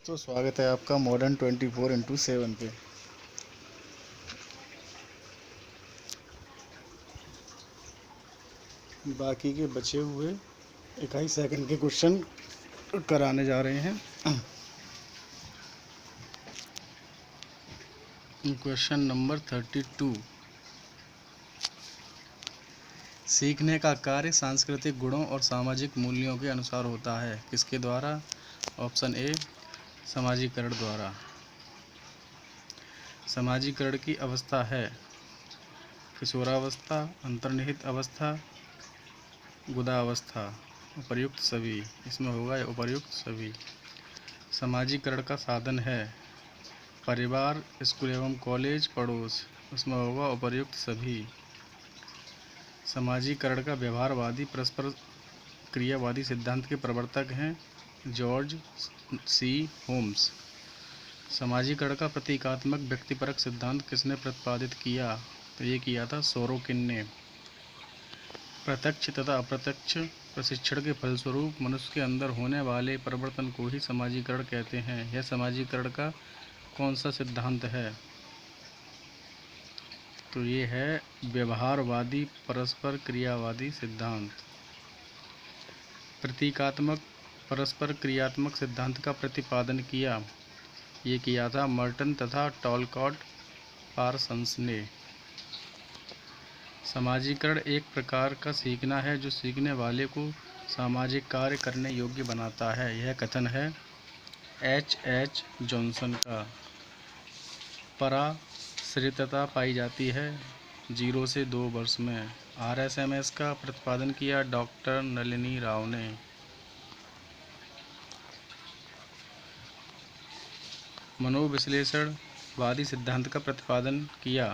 तो स्वागत है आपका मॉडर्न 24x7 पे। बाकी के बचे हुए 21 सेकंड के क्वेश्चन कराने जा रहे हैं। Question number 32। सीखने का कार्य सांस्कृतिक गुणों और सामाजिक मूल्यों के अनुसार होता है। किसके द्वारा? ऑप्शन ए, समाजीकरण द्वारा। समाजीकरण की अवस्था है किशोरावस्था, अंतर्निहित अवस्था, गुदावस्था, उपर्युक्त सभी। इसमें होगा उपर्युक्त सभी। समाजीकरण का साधन है परिवार, स्कूल एवं कॉलेज, पड़ोस। उसमें होगा उपर्युक्त सभी। समाजीकरण का व्यवहारवादी परस्पर क्रियावादी सिद्धांत के प्रवर्तक हैं जॉर्ज सी होम्स। समाजीकरण का प्रतीकात्मक व्यक्तिपरक सिद्धांत किसने प्रतिपादित किया? तो ये किया था सोरोकिन ने। प्रत्यक्ष तथा अप्रत्यक्ष प्रशिक्षण के फलस्वरूप मनुष्य के अंदर होने वाले परिवर्तन को ही समाजीकरण कहते हैं। यह समाजीकरण का कौन सा सिद्धांत है? तो ये है व्यवहारवादी परस्पर क्रियावादी सिद्धांत। प्रतीकात्मक परस्पर क्रियात्मक सिद्धांत का प्रतिपादन किया, ये किया था मर्टन तथा टॉलकॉट पारसंस ने। समाजीकरण एक प्रकार का सीखना है जो सीखने वाले को सामाजिक कार्य करने योग्य बनाता है। यह कथन है H. जॉनसन का। पराश्रितता पाई जाती है 0 से 2 वर्ष में। RSMS का प्रतिपादन किया डॉक्टर नलिनी राव ने। मनोविश्लेषणवादी सिद्धांत का प्रतिपादन किया,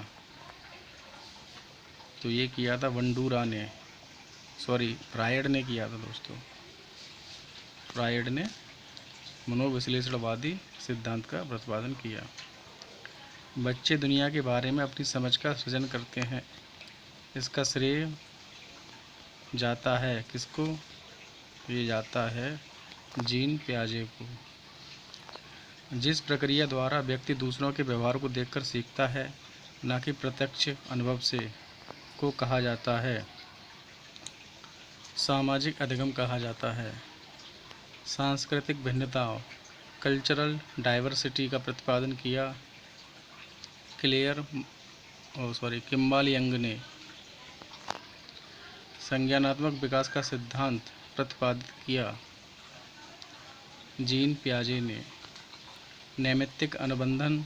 तो ये किया था फ्रायड ने किया था दोस्तों। फ्रायड ने मनोविश्लेषणवादी सिद्धांत का प्रतिपादन किया। बच्चे दुनिया के बारे में अपनी समझ का सृजन करते हैं। इसका श्रेय जाता है किसको? ये जाता है जीन पियाजे को। जिस प्रक्रिया द्वारा व्यक्ति दूसरों के व्यवहार को देखकर सीखता है, न कि प्रत्यक्ष अनुभव से, को कहा जाता है सामाजिक अधिगम कहा जाता है। सांस्कृतिक भिन्नताओं कल्चरल डाइवर्सिटी का प्रतिपादन किया किम्बाल यंग ने। संज्ञानात्मक विकास का सिद्धांत प्रतिपादित किया जीन पियाजे ने। नैमित्तिक अनुबंधन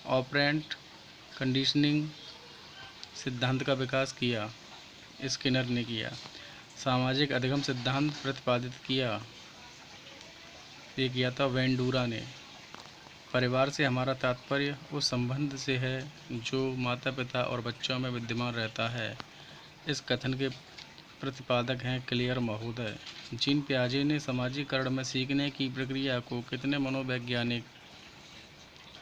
ऑपरेंट कंडीशनिंग सिद्धांत का विकास किया स्किनर ने किया। सामाजिक अधिगम सिद्धांत प्रतिपादित किया, ये किया था वेंडूरा ने। परिवार से हमारा तात्पर्य उस संबंध से है जो माता पिता और बच्चों में विद्यमान रहता है। इस कथन के प्रतिपादक हैं क्लेयर महोदय। जीन पियाजे ने समाजीकरण में सीखने की प्रक्रिया को कितने मनोवैज्ञानिक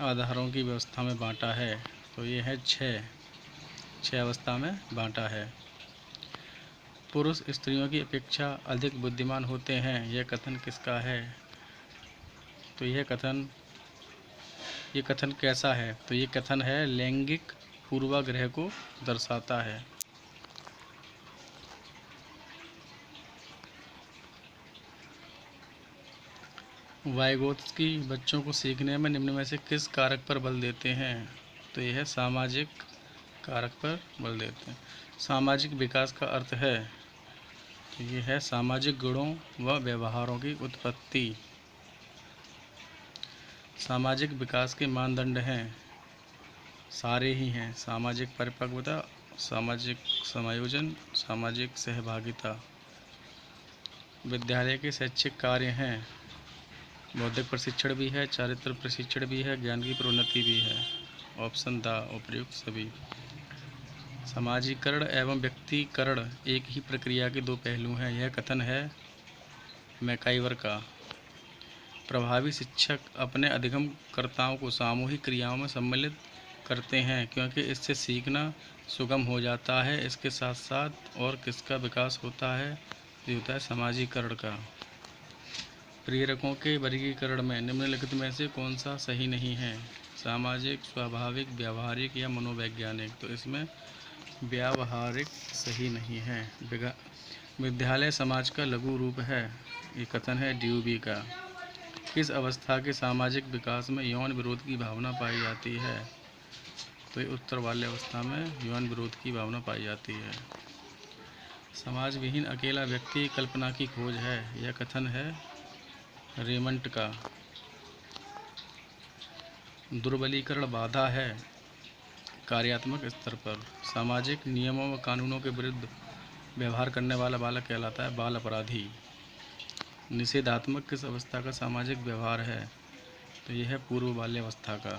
आधारों की व्यवस्था में बांटा है? तो ये है 6 अवस्था में बांटा है। पुरुष स्त्रियों की अपेक्षा अधिक बुद्धिमान होते हैं, यह कथन किसका है? तो यह कथन कैसा है? तो ये कथन है लैंगिक पूर्वाग्रह को दर्शाता है। वाइगोत्स्की बच्चों को सीखने में निम्न में से किस कारक पर बल देते हैं? तो यह है सामाजिक कारक पर बल देते हैं। सामाजिक विकास का अर्थ है, तो ये है सामाजिक गुणों व व्यवहारों की उत्पत्ति। सामाजिक विकास के मानदंड हैं, सारे ही हैं, सामाजिक परिपक्वता, सामाजिक समायोजन, सामाजिक सहभागिता। विद्यालय के शैक्षिक कार्य हैं, बौद्धिक प्रशिक्षण भी है, चारित्र प्रशिक्षण भी है, ज्ञान की प्रोन्नति भी है। ऑप्शन द उपर्युक्त सभी। समाजीकरण एवं व्यक्तिकरण एक ही प्रक्रिया के दो पहलू हैं, यह कथन है मैकाइवर का। प्रभावी शिक्षक अपने अधिगमकर्ताओं को सामूहिक क्रियाओं में सम्मिलित करते हैं क्योंकि इससे सीखना सुगम हो जाता है। इसके साथ साथ और किसका विकास होता है? ये होता है समाजीकरण का। प्रेरकों के वर्गीकरण में निम्नलिखित में से कौन सा सही नहीं है? सामाजिक, स्वाभाविक, व्यावहारिक या मनोवैज्ञानिक? तो इसमें व्यावहारिक सही नहीं है। विद्यालय समाज का लघु रूप है, ये कथन है ड्यूबी का। किस अवस्था के सामाजिक विकास में यौन विरोध की भावना पाई जाती है? तो ये उत्तर बाल्य अवस्था में यौन विरोध की भावना पाई जाती है। समाज विहीन अकेला व्यक्ति कल्पना की खोज है, यह कथन है रेमंड का। दुर्बलीकरण बाधा है कार्यात्मक स्तर पर। सामाजिक नियमों व कानूनों के विरुद्ध व्यवहार करने वाला बालक कहलाता है बाल अपराधी। निषेधात्मक किस अवस्था का सामाजिक व्यवहार है? तो यह है पूर्व बाल्यावस्था का।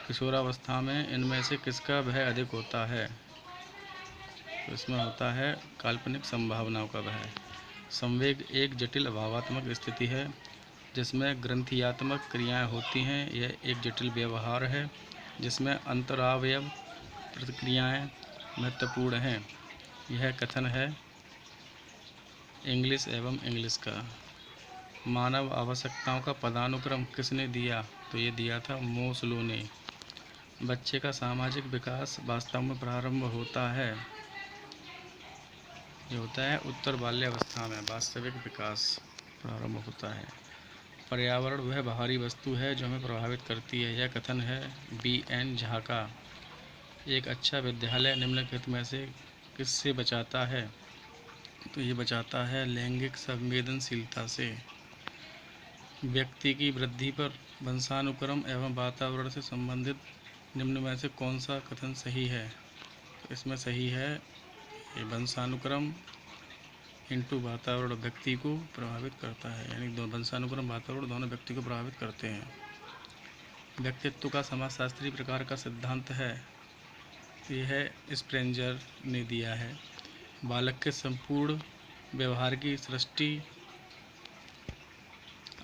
किशोरावस्था में इनमें से किसका भय अधिक होता है? तो इसमें होता है काल्पनिक संभावनाओं का भय। संवेग एक जटिल भावात्मक स्थिति है जिसमें ग्रंथियात्मक क्रियाएं होती हैं। यह एक जटिल व्यवहार है जिसमें अंतरावयव प्रतिक्रियाएं महत्वपूर्ण हैं। यह कथन है इंग्लिश एवं इंग्लिश का। मानव आवश्यकताओं का पदानुक्रम किसने दिया? तो ये दिया था मोस्लो ने। बच्चे का सामाजिक विकास वास्तव में प्रारंभ होता है, ये होता है उत्तर बाल्यावस्था में वास्तविक विकास प्रारंभ होता है। पर्यावरण वह बाहरी वस्तु है जो हमें प्रभावित करती है, यह कथन है B.N. झा का। एक अच्छा विद्यालय निम्नलिखित में से किससे बचाता है? तो ये बचाता है लैंगिक संवेदनशीलता से। व्यक्ति की वृद्धि पर वंशानुक्रम एवं वातावरण से संबंधित निम्न में से कौन सा कथन सही है? तो इसमें सही है ये वंशानुक्रम इंटू वातावरण व्यक्ति को प्रभावित करता है, यानी वंशानुक्रम वातावरण दोनों व्यक्ति को प्रभावित करते हैं। व्यक्तित्व का समाजशास्त्री प्रकार का सिद्धांत है, यह है स्प्रेंजर ने दिया है। बालक के संपूर्ण व्यवहार की सृष्टि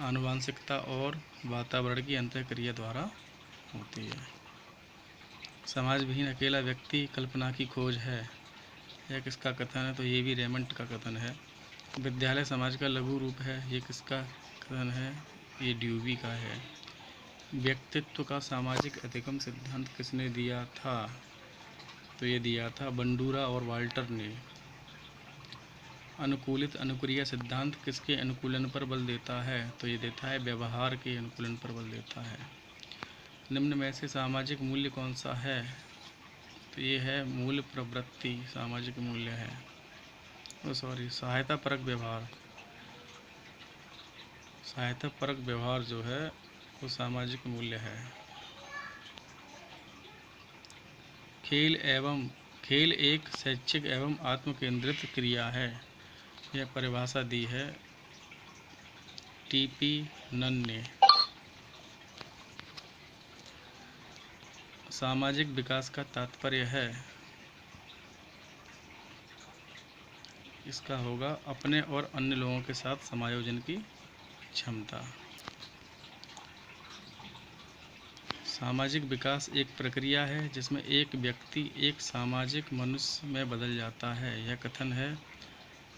आनुवांशिकता और वातावरण की अंतःक्रिया द्वारा होती है। समाज विहीन अकेला व्यक्ति कल्पना की खोज है, यह किसका कथन है? तो ये भी रेमंड का कथन है। विद्यालय समाज का लघु रूप है, ये किसका कथन है? ये ड्यूबी का है। व्यक्तित्व का सामाजिक अधिगम सिद्धांत किसने दिया था? तो ये दिया था बंडूरा और वाल्टर ने। अनुकूलित अनुक्रिया सिद्धांत किसके अनुकूलन पर बल देता है? तो ये देता है व्यवहार के अनुकूलन पर बल देता है। निम्न में से सामाजिक मूल्य कौन सा है? तो ये है मूल्य प्रवृत्ति, सामाजिक मूल्य है। सहायता परक व्यवहार। सहायता परक व्यवहार जो है वो सामाजिक मूल्य है। खेल एक शैक्षिक एवं आत्मकेंद्रित क्रिया है, यह परिभाषा दी है T.P. नन ने। सामाजिक विकास का तात्पर्य है, इसका होगा अपने और अन्य लोगों के साथ समायोजन की क्षमता। सामाजिक विकास एक प्रक्रिया है जिसमें एक व्यक्ति एक सामाजिक मनुष्य में बदल जाता है, यह कथन है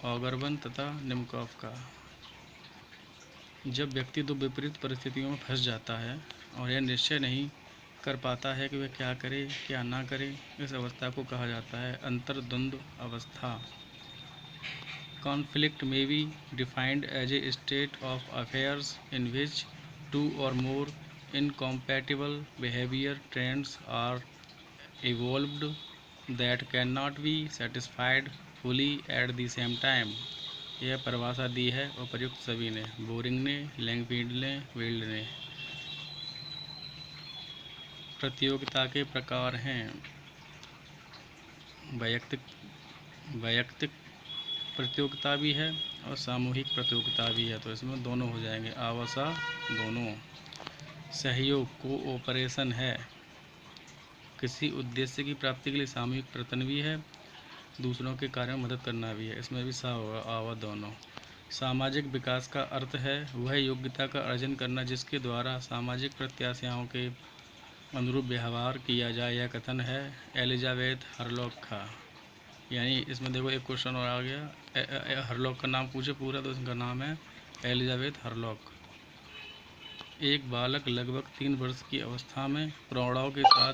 ऑगरबन तथा निमकॉफ का। जब व्यक्ति दो विपरीत परिस्थितियों में फंस जाता है और यह निश्चय नहीं कर पाता है कि वह क्या करे क्या ना करे, इस अवस्था को कहा जाता है अंतर्द्वंद्व अवस्था। कॉन्फ्लिक्ट में be defined as a state of affairs in which two और more incompatible behavior trends are evolved that cannot be satisfied fully at the same time। यह परिभाषा दी है उपर्युक्त सभी ने, बोरिंग ने, लैंगफील्ड ने, वेल्ड ने। प्रतियोगिता के प्रकार हैं वैयक्तिक प्रतियोगिता भी है और सामूहिक प्रतियोगिता भी है, तो इसमें दोनों हो जाएंगे, आवसा दोनों। सहयोग कोऑपरेशन है, किसी उद्देश्य की प्राप्ति के लिए सामूहिक प्रयत्न भी है, दूसरों के कार्य में मदद करना भी है, इसमें भी सा होगा आवा दोनों। सामाजिक विकास का अर्थ है वह योग्यता का अर्जन करना जिसके द्वारा सामाजिक प्रत्याशाओं के अनुरूप व्यवहार किया जाए, यह कथन है एलिजाबेथ हरलॉक का। यानी इसमें देखो एक क्वेश्चन और आ गया, हरलॉक का नाम पूछे पूरा तो इसका नाम है एलिजाबेथ हरलॉक। एक बालक लगभग 3 वर्ष की अवस्था में प्रौढ़ों के साथ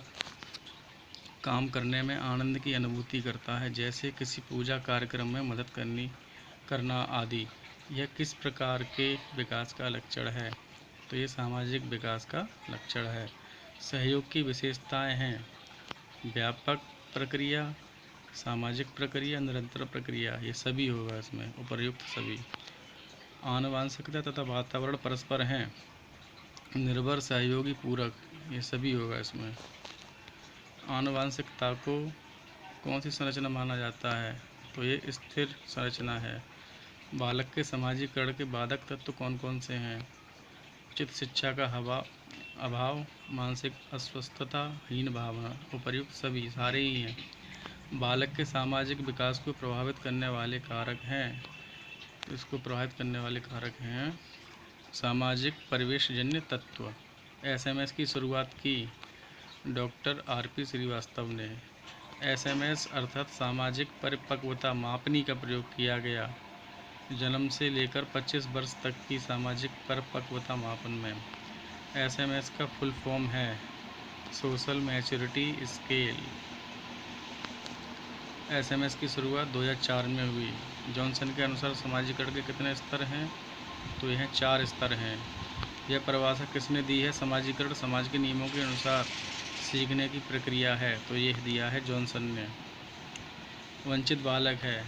काम करने में आनंद की अनुभूति करता है, जैसे किसी पूजा कार्यक्रम में मदद करना आदि। यह किस प्रकार के विकास का लक्षण है? तो ये सामाजिक विकास का लक्षण है। सहयोग की विशेषताएं हैं व्यापक प्रक्रिया, सामाजिक प्रक्रिया, निरंतर प्रक्रिया। ये सभी होगा इसमें, उपर्युक्त सभी। आनुवांशिकता तथा वातावरण परस्पर हैं, निर्भर, सहयोगी, पूरक। ये सभी होगा इसमें। आनुवांशिकता को कौन सी संरचना माना जाता है? तो ये स्थिर संरचना है। बालक के समाजीकरण के बाधक तत्व कौन कौन से हैं? उचित शिक्षा का अभाव, मानसिक अस्वस्थता, हीन भावना। उपर्युक्त सभी, सारे ही हैं। बालक के सामाजिक विकास को प्रभावित करने वाले कारक हैं। इसको प्रभावित करने वाले कारक हैं सामाजिक परिवेशजन्य तत्व। एसएमएस की शुरुआत की डॉक्टर आरपी श्रीवास्तव ने। एसएमएस अर्थात सामाजिक परिपक्वता मापनी का प्रयोग किया गया जन्म से लेकर 25 वर्ष तक की सामाजिक परिपक्वता मापन में। एसएमएस का फुल फॉर्म है सोशल मैच्योरिटी स्केल। एसएमएस की शुरुआत 2004 में हुई। जॉनसन के अनुसार समाजीकरण के कितने स्तर हैं? तो यह 4 स्तर हैं। यह परिभाषा किसने दी है? समाजीकरण समाज के नियमों के अनुसार सीखने की प्रक्रिया है। तो यह दिया है जॉनसन ने। वंचित बालक है।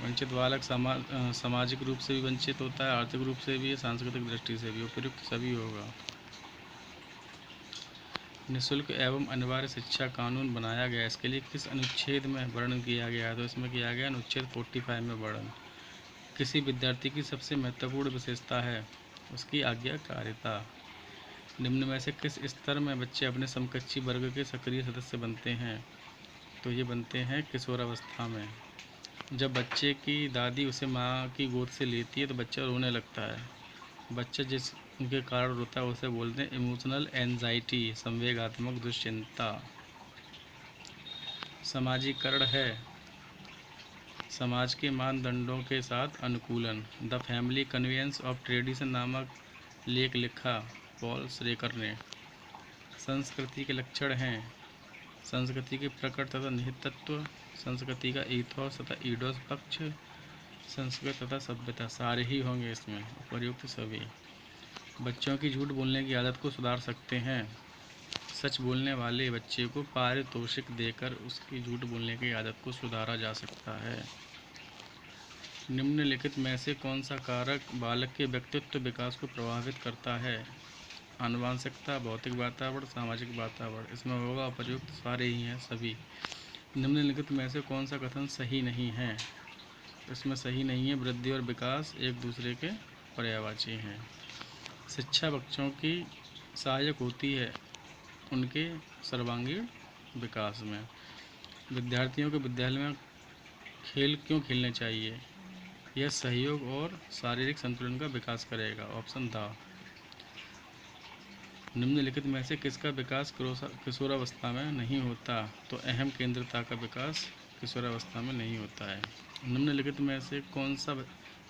वंचित बालक सामाजिक रूप से भी वंचित होता है, आर्थिक रूप से भी, सांस्कृतिक दृष्टि से भी। उपयुक्त सभी होगा। निःशुल्क एवं अनिवार्य शिक्षा कानून बनाया गया, इसके लिए किस अनुच्छेद में वर्णन किया गया है? तो इसमें किया गया अनुच्छेद 45 में वर्णन। किसी विद्यार्थी की सबसे महत्वपूर्ण विशेषता है उसकी आज्ञाकारिता। निम्न में से किस स्तर में बच्चे अपने समकक्षी वर्ग के सक्रिय सदस्य बनते हैं? तो ये बनते हैं किशोरावस्था में। जब बच्चे की दादी उसे माँ की गोद से लेती है तो बच्चा रोने लगता है। बच्चा जिस उनके कारण रोता है उसे बोलते हैं इमोशनल एंजाइटी, संवेगात्मक दुश्चिंता। समाजीकरण है समाज के मानदंडों के साथ अनुकूलन। The family conveyance of tradition नामक लेख लिखा पॉल श्रेकर ने। संस्कृति के लक्षण हैं संस्कृति के प्रकट तथा निहित तत्व, संस्कृति का ईथोस तथा ईडोस पक्ष, संस्कृत तथा सभ्यता। सारे ही होंगे इसमें, उपयुक्त सभी। बच्चों की झूठ बोलने की आदत को सुधार सकते हैं। सच बोलने वाले बच्चे को पारितोषिक देकर उसकी झूठ बोलने की आदत को सुधारा जा सकता है। निम्नलिखित में से कौन सा कारक बालक के व्यक्तित्व विकास को प्रभावित करता है? आनुवांशिकता, भौतिक वातावरण, सामाजिक वातावरण। इसमें होगा उपयुक्त सारे ही हैं सभी। निम्नलिखित में से कौन सा कथन सही नहीं है? इसमें सही नहीं है वृद्धि और विकास एक दूसरे के पर्यायवाची हैं। शिक्षा बच्चों की सहायक होती है उनके सर्वांगीण विकास में। विद्यार्थियों को विद्यालय में खेल क्यों खेलने चाहिए? यह सहयोग और शारीरिक संतुलन का विकास करेगा। Option the. निम्नलिखित में से किसका विकास किशोरावस्था में नहीं होता? तो अहम केंद्रता का विकास किशोरावस्था में नहीं होता है। निम्नलिखित में से कौन सा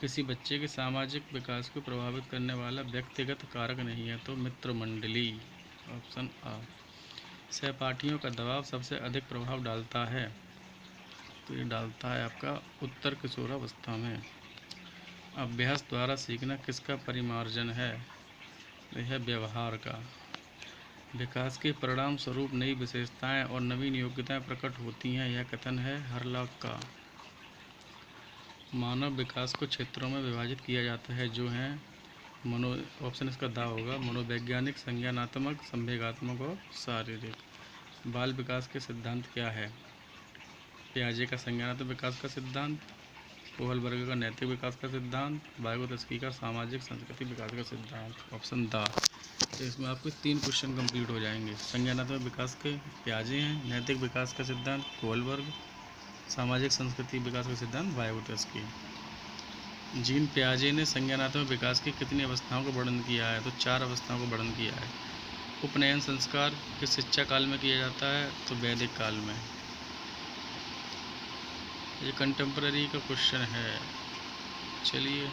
किसी बच्चे के सामाजिक विकास को प्रभावित करने वाला व्यक्तिगत कारक नहीं है? तो मित्र मंडली। ऑप्शन आ। सहपाठियों का दबाव सबसे अधिक प्रभाव डालता है, तो ये डालता है आपका उत्तर किशोरावस्था में। अभ्यास द्वारा सीखना किसका परिमार्जन है? यह व्यवहार का। विकास के परिणाम स्वरूप नई विशेषताएं और नवीन योग्यताएं प्रकट होती हैं, यह कथन है हरलॉक का। मानव विकास को क्षेत्रों में विभाजित किया जाता है जो हैं ऑप्शन इसका दा होगा, मनोवैज्ञानिक, संज्ञानात्मक, संवेगात्मक और शारीरिक। बाल विकास के सिद्धांत क्या है? पियाजे का संज्ञानात्मक विकास का सिद्धांत, कोहलबर्ग का नैतिक विकास का सिद्धांत, वाइगोत्स्की का सामाजिक सांस्कृतिक विकास का सिद्धांत। ऑप्शन दा। तो इसमें आपके 3 क्वेश्चन कंप्लीट हो जाएंगे। संज्ञानात्मक विकास के पियाजे हैं, नैतिक विकास का सिद्धांत कोहलबर्ग, सामाजिक सांस्कृतिक विकास का सिद्धांत वाइगोत्स्की। जीन पियाजे ने संज्ञानात्मक विकास की कितनी अवस्थाओं का वर्णन किया है? तो 4 अवस्थाओं का वर्णन किया है। उपनयन संस्कार किस शिक्षा काल में किया जाता है? तो वैदिक काल में। ये कंटेम्पररी का क्वेश्चन है। चलिए,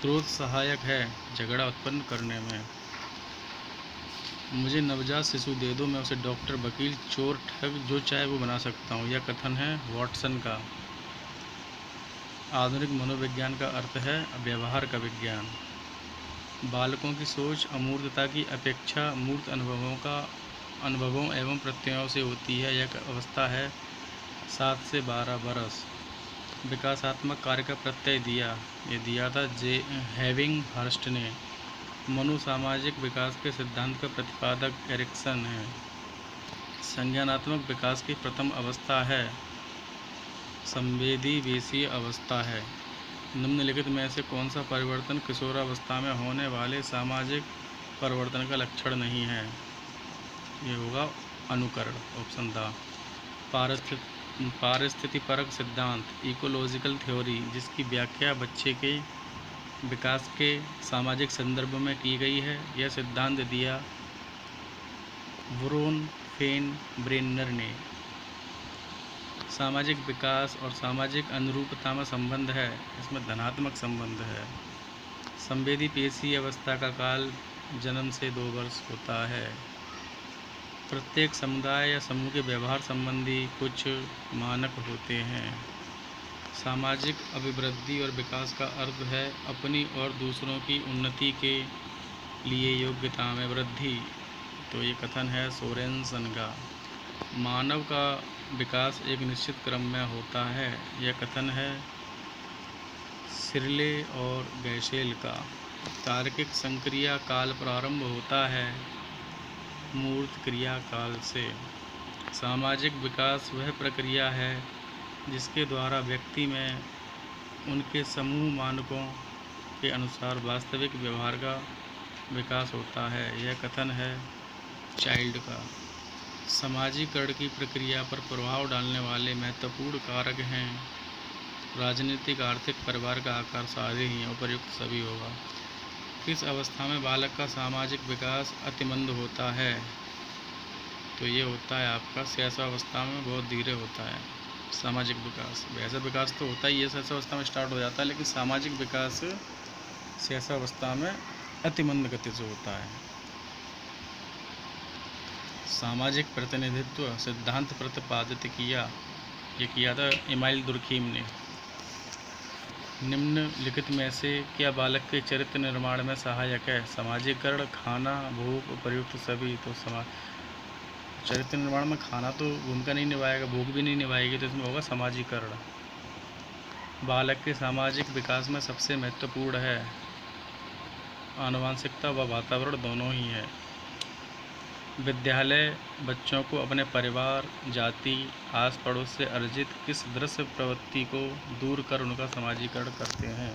क्रोध सहायक है झगड़ा उत्पन्न करने में। मुझे नवजात शिशु दे दो, मैं उसे डॉक्टर, वकील, चोर, ठग जो चाहे वो बना सकता हूँ। यह कथन है वॉटसन का। आधुनिक मनोविज्ञान का अर्थ है व्यवहार का विज्ञान। बालकों की सोच अमूर्तता की अपेक्षा मूर्त अनुभवों एवं प्रत्ययों से होती है। यह अवस्था है 7 से 12 बरस। विकासात्मक कार्य का प्रत्यय दिया था हेविंग हर्स्ट ने। मनोसामाजिक विकास के सिद्धांत का प्रतिपादक एरिक्सन है। संज्ञानात्मक विकास की प्रथम अवस्था है संवेदीवेशीय अवस्था है। निम्नलिखित में से कौन सा परिवर्तन किशोरावस्था में होने वाले सामाजिक परिवर्तन का लक्षण नहीं है? ये होगा अनुकरण, ऑप्शन द। पारिस्थितिपरक सिद्धांत इकोलॉजिकल थ्योरी, जिसकी व्याख्या बच्चे के विकास के सामाजिक संदर्भ में की गई है। यह सिद्धांत दिया वुरोनफेन-ब्रेन्नर ने। सामाजिक विकास और सामाजिक अनुरूपता में संबंध है, इसमें धनात्मक संबंध है। संवेदी पेशी अवस्था का काल जन्म से 2 वर्ष होता है। प्रत्येक समुदाय या समूह के व्यवहार संबंधी कुछ मानक होते हैं। सामाजिक अभिवृद्धि और विकास का अर्थ है अपनी और दूसरों की उन्नति के लिए योग्यता में वृद्धि। तो ये कथन है सोरेनसन का। मानव का विकास एक निश्चित क्रम में होता है। यह कथन है सिरले और गैशेल का। तार्किक संक्रिया काल प्रारंभ होता है मूर्त क्रिया काल से। सामाजिक विकास वह प्रक्रिया है जिसके द्वारा व्यक्ति में उनके समूह मानकों के अनुसार वास्तविक व्यवहार का विकास होता है। यह कथन है चाइल्ड का। समाजीकरण की प्रक्रिया पर प्रभाव डालने वाले महत्वपूर्ण कारक हैं राजनीतिक, आर्थिक, परिवार का आकार, सारे ही उपर्युक्त सभी होगा। किस अवस्था में बालक का सामाजिक विकास अतिमंद होता है? तो ये होता है आपका शैशवावस्था में, बहुत धीरे होता है सामाजिक विकास। वैसा विकास तो होता ही है, शैशवावस्था में स्टार्ट हो जाता है, लेकिन सामाजिक विकास शैशवावस्था में अतिमंद गति से होता है। सामाजिक प्रतिनिधित्व सिद्धांत प्रतिपादित किया, ये किया था इमाइल दुर्खीम ने। निम्नलिखित में से क्या बालक के चरित्र निर्माण में सहायक है? सामाजिकरण, खाना, भूख, उपर्युक्त सभी। तो चरित्र निर्माण में खाना तो भूमिका नहीं निभाएगा, भूख भी नहीं निभाएगी, तो इसमें होगा समाजीकरण। बालक के सामाजिक विकास में सबसे महत्वपूर्ण है आनुवंशिकता व वातावरण दोनों ही है। विद्यालय बच्चों को अपने परिवार, जाति, आस पड़ोस से अर्जित किस दृश्य प्रवृत्ति को दूर कर उनका समाजीकरण करते हैं?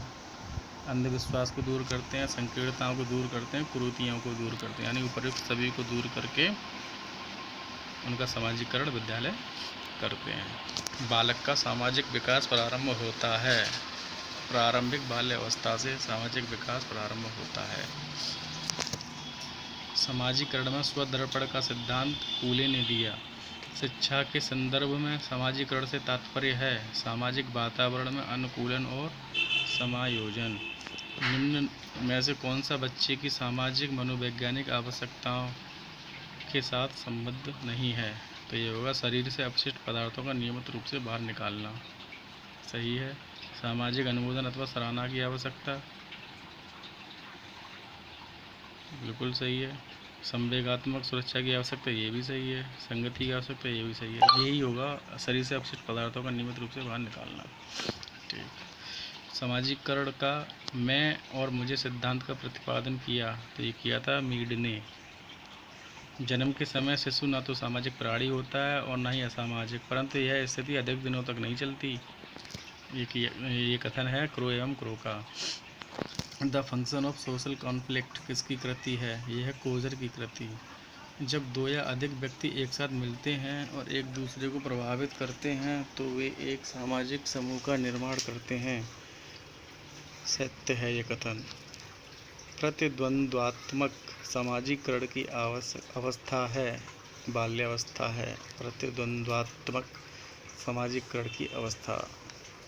अंधविश्वास को दूर करते हैं, संकीर्णताओं को दूर करते हैं, कुरीतियों को दूर करते हैं, यानी उपर्युक्त सभी को दूर करके उनका समाजीकरण विद्यालय करते हैं। बालक का सामाजिक विकास प्रारंभ होता है, प्रारंभिक बाल्य अवस्था से सामाजिक विकास प्रारंभ होता है। समाजीकरण में स्वदर्पण का सिद्धांत कूले ने दिया। शिक्षा के संदर्भ में समाजीकरण से तात्पर्य है सामाजिक वातावरण में अनुकूलन और समायोजन। निम्न में से कौन सा बच्चे की सामाजिक मनोवैज्ञानिक आवश्यकताओं के साथ संबद्ध नहीं है? तो ये होगा शरीर से अपशिष्ट पदार्थों का नियमित रूप से बाहर निकालना। सही है। सामाजिक अनुमोदन अथवा सराहना की आवश्यकता, बिल्कुल सही है। संवेगात्मक सुरक्षा की आवश्यकता, ये भी सही है। संगति की आवश्यकता, ये भी सही है। यही होगा शरीर से अपशिष्ट पदार्थों का नियमित रूप से बाहर निकालना। ठीक। समाजीकरण का मैं और मुझे सिद्धांत का प्रतिपादन किया, तो ये किया था मीड ने। जन्म के समय शिशु न तो सामाजिक प्राणी होता है और न ही असामाजिक, परंतु यह स्थिति अधिक दिनों तक नहीं चलती। ये कथन है क्रो एवं क्रो का। The function of social conflict किसकी कृति है? यह है कोजर की कृति। जब 2 या अधिक व्यक्ति एक साथ मिलते हैं और एक दूसरे को प्रभावित करते हैं तो वे एक सामाजिक समूह का निर्माण करते हैं। सत्य है ये कथन। प्रतिद्वंद्वात्मक सामाजीकरण की अवस्था है बाल्यावस्था है। प्रतिद्वंद्वात्मक सामाजीकरण की अवस्था।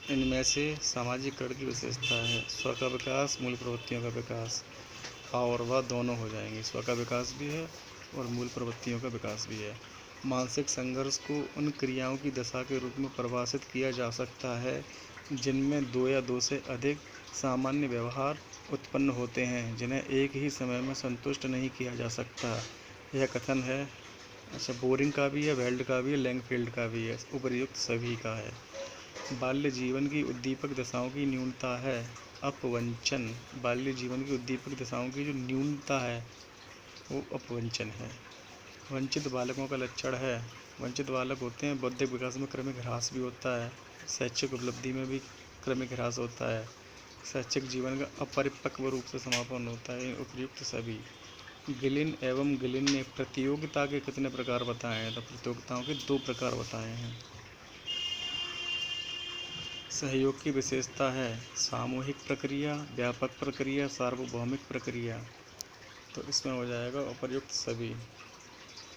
इनमें से सामाजीकरण की विशेषता है स्व का विकास, मूल प्रवृत्तियों का विकास, और वह दोनों हो जाएंगे। स्व का विकास भी है और मूल प्रवृत्तियों का विकास भी है। मानसिक संघर्ष को उन क्रियाओं की दशा के रूप में परिभाषित किया जा सकता है जिनमें दो या दो से अधिक सामान्य व्यवहार उत्पन्न होते हैं जिन्हें एक ही समय में संतुष्ट नहीं किया जा सकता। यह कथन है, अच्छा, बोरिंग का भी है, वेल्ड का भी है, लैंगफील्ड का भी है, उपर्युक्त सभी का है। बाल्य जीवन की उद्दीपक दशाओं की न्यूनता है अपवंचन। बाल्य जीवन की उद्दीपक दशाओं की जो न्यूनता है वो अपवंचन है। वंचित बालकों का लक्षण है, वंचित बालक होते हैं, बौद्धिक विकास में क्रमिक ह्रास भी होता है, शैक्षिक उपलब्धि में भी क्रमिक ह्रास होता है, शैक्षिक जीवन का अपरिपक्व रूप से समापन होता है। उपयुक्त सभी। गिलिन एवं गिलिन ने प्रतियोगिता के कितने प्रकार बताए हैं? तो प्रतियोगिताओं के 2 प्रकार बताए हैं। सहयोग की विशेषता है सामूहिक प्रक्रिया, व्यापक प्रक्रिया, सार्वभौमिक प्रक्रिया। तो इसमें हो जाएगा उपर्युक्त सभी।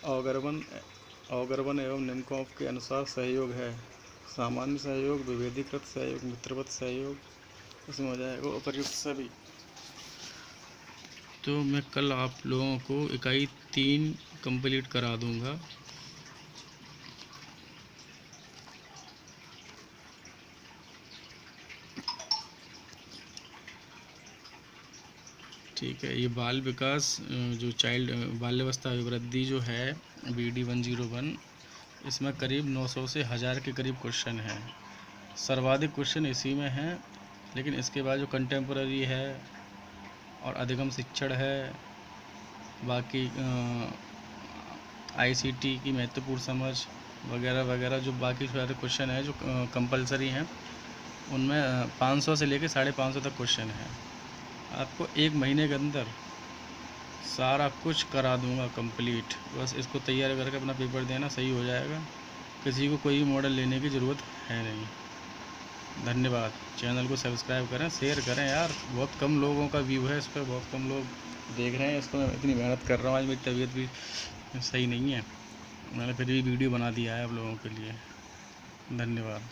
अवगर्भन एवं निम्कोफ के अनुसार सहयोग है सामान्य सहयोग, विभेदीकृत सहयोग, मित्रवत सहयोग। इसमें हो जाएगा उपर्युक्त सभी। तो मैं कल आप लोगों को इकाई 3 कंप्लीट करा दूंगा। ठीक है। ये बाल विकास जो चाइल्ड बाल्यावस्था अभिवृद्धि जो है BD 101, इसमें करीब 900 से 1000 के करीब क्वेश्चन हैं। सर्वाधिक क्वेश्चन इसी में हैं, लेकिन इसके बाद जो कंटेम्पररी है और अधिगम शिक्षण है, बाकी ICT की महत्वपूर्ण समझ वगैरह वगैरह, जो बाकी सारे क्वेश्चन हैं जो कंपलसरी हैं, उनमें 500 से लेकर 550 तक क्वेश्चन हैं। आपको 1 महीने के अंदर सारा कुछ करा दूंगा कंप्लीट। बस इसको तैयार करके अपना पेपर देना, सही हो जाएगा। किसी को कोई मॉडल लेने की ज़रूरत है नहीं। धन्यवाद। चैनल को सब्सक्राइब करें, शेयर करें यार। बहुत कम लोगों का व्यू है इस पर, बहुत कम लोग देख रहे हैं इसको। मैं इतनी मेहनत कर रहा हूँ, आज मेरी तबीयत भी सही नहीं है, मैंने फिर भी वीडियो बना दिया है आप लोगों के लिए। धन्यवाद।